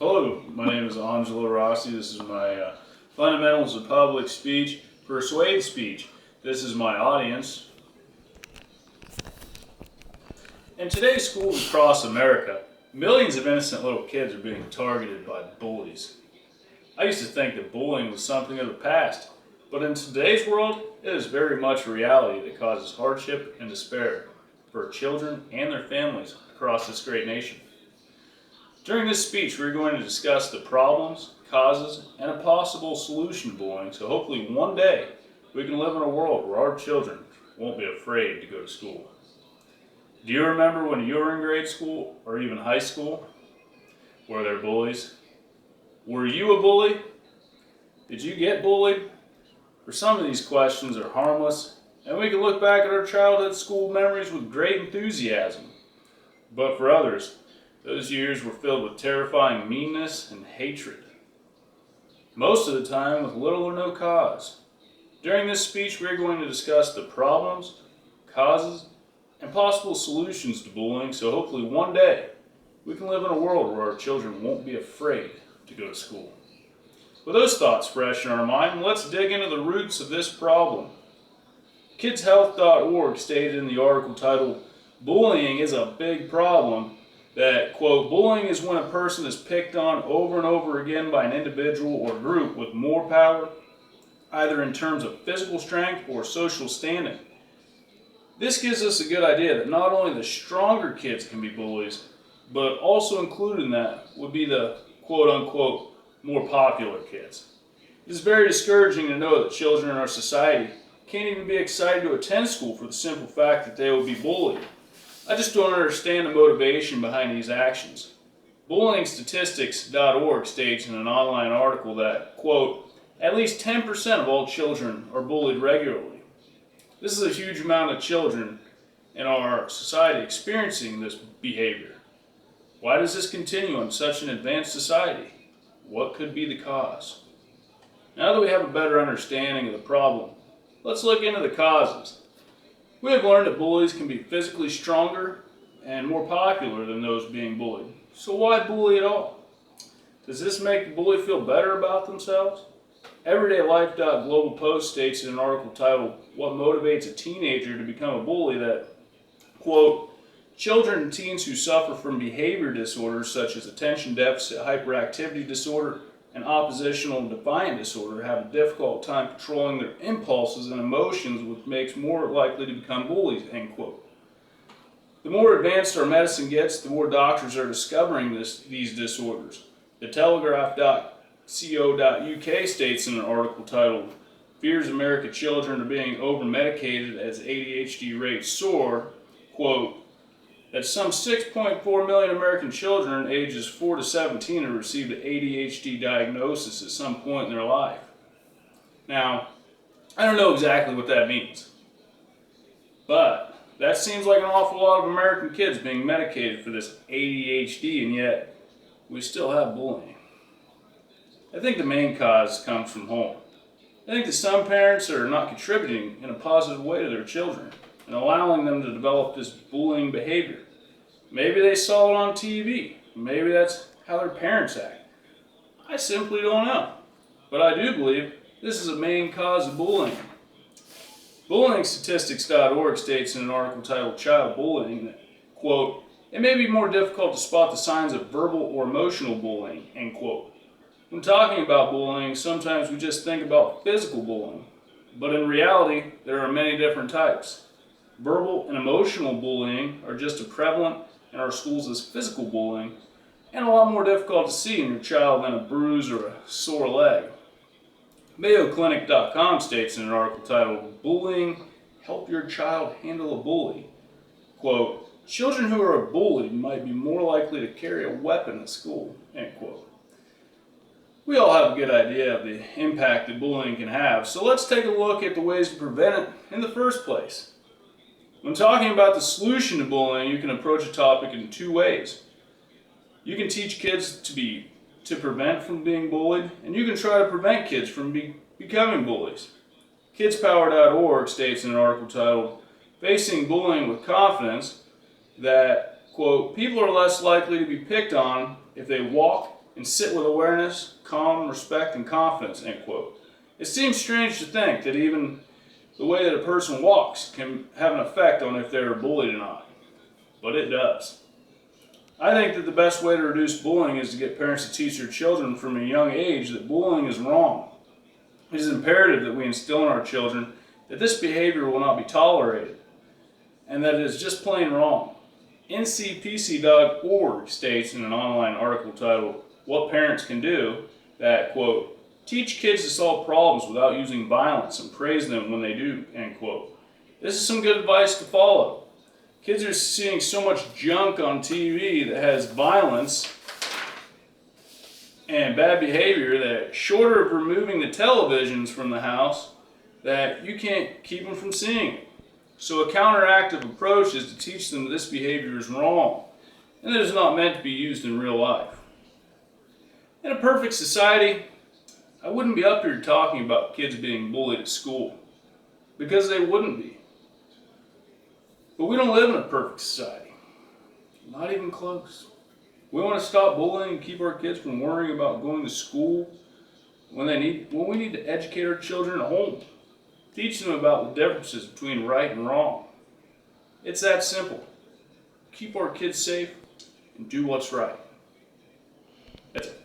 Hello, my name is Angelo Rossi. This is my Fundamentals of Public Speech, Persuade speech. This is my audience. In today's schools across America, millions of innocent little kids are being targeted by bullies. I used to think that bullying was something of the past, but in today's world, it is very much a reality that causes hardship and despair for children and their families across this great nation. During this speech, we're going to discuss the problems, causes, and a possible solution to bullying, so hopefully one day we can live in a world where our children won't be afraid to go to school. Do you remember when you were in grade school or even high school? Were there bullies? Were you a bully? Did you get bullied? For some of these questions are harmless, and we can look back at our childhood school memories with great enthusiasm. But for others, those years were filled with terrifying meanness and hatred, most of the time with little or no cause. During this speech, we're going to discuss the problems, causes, and possible solutions to bullying, so hopefully one day we can live in a world where our children won't be afraid to go to school. With those thoughts fresh in our mind, let's dig into the roots of this problem. KidsHealth.org stated in the article titled, "Bullying is a Big Problem," that, quote, bullying is when a person is picked on over and over again by an individual or group with more power, either in terms of physical strength or social standing. This gives us a good idea that not only the stronger kids can be bullies, but also included in that would be the, quote unquote, more popular kids. It is very discouraging to know that children in our society can't even be excited to attend school for the simple fact that they will be bullied. I just don't understand the motivation behind these actions. BullyingStatistics.org states in an online article that, quote, at least 10% of all children are bullied regularly. This is a huge amount of children in our society experiencing this behavior. Why does this continue in such an advanced society? What could be the cause? Now that we have a better understanding of the problem, let's look into the causes. We have learned that bullies can be physically stronger and more popular than those being bullied. So why bully at all? Does this make the bully feel better about themselves? EverydayLife.Global Post states in an article titled, "What Motivates a Teenager to Become a Bully?" that, quote, children and teens who suffer from behavior disorders such as attention deficit hyperactivity disorder and oppositional and defiant disorder have a difficult time controlling their impulses and emotions, which makes more likely to become bullies, end quote. The more advanced our medicine gets, the more doctors are discovering these disorders. The Telegraph.co.uk states in an article titled, "Fears American Children Are Being Over-Medicated as ADHD Rates Soar," quote, that some 6.4 million American children ages 4 to 17 have received an ADHD diagnosis at some point in their life. Now, I don't know exactly what that means, but that seems like an awful lot of American kids being medicated for this ADHD, and yet we still have bullying. I think the main cause comes from home. I think that some parents are not contributing in a positive way to their children and allowing them to develop this bullying behavior. Maybe they saw it on TV. Maybe that's how their parents act. I simply don't know. But I do believe this is a main cause of bullying. BullyingStatistics.org states in an article titled "Child Bullying" that, quote, it may be more difficult to spot the signs of verbal or emotional bullying, end quote. When talking about bullying, sometimes we just think about physical bullying, but in reality, there are many different types. Verbal and emotional bullying are just as prevalent in our schools as physical bullying, and a lot more difficult to see in your child than a bruise or a sore leg. MayoClinic.com states in an article titled, "Bullying, Help Your Child Handle a Bully," quote, children who are bullied might be more likely to carry a weapon at school, end quote. We all have a good idea of the impact that bullying can have, so let's take a look at the ways to prevent it in the first place. When talking about the solution to bullying, you can approach a topic in two ways. You can teach kids to prevent from being bullied, and you can try to prevent kids from becoming bullies. KidsPower.org states in an article titled, "Facing Bullying with Confidence," that, quote, people are less likely to be picked on if they walk, and sit with awareness, calm, respect, and confidence, end quote. It seems strange to think that even the way that a person walks can have an effect on if they're bullied or not, but it does. I think that the best way to reduce bullying is to get parents to teach their children from a young age that bullying is wrong. It is imperative that we instill in our children that this behavior will not be tolerated and that it is just plain wrong. NCPC.org states in an online article titled "What Parents Can Do" that, quote, "teach kids to solve problems without using violence and praise them when they do," end quote. This is some good advice to follow. Kids are seeing so much junk on TV that has violence and bad behavior that, short of removing the televisions from the house, that you can't keep them from seeing it. So a counteractive approach is to teach them that this behavior is wrong and that it is not meant to be used in real life. In a perfect society, I wouldn't be up here talking about kids being bullied at school, because they wouldn't be. But we don't live in a perfect society. Not even close. We want to stop bullying and keep our kids from worrying about going to school when we need to educate our children at home. Teach them about the differences between right and wrong. It's that simple. Keep our kids safe and do what's right. That's it.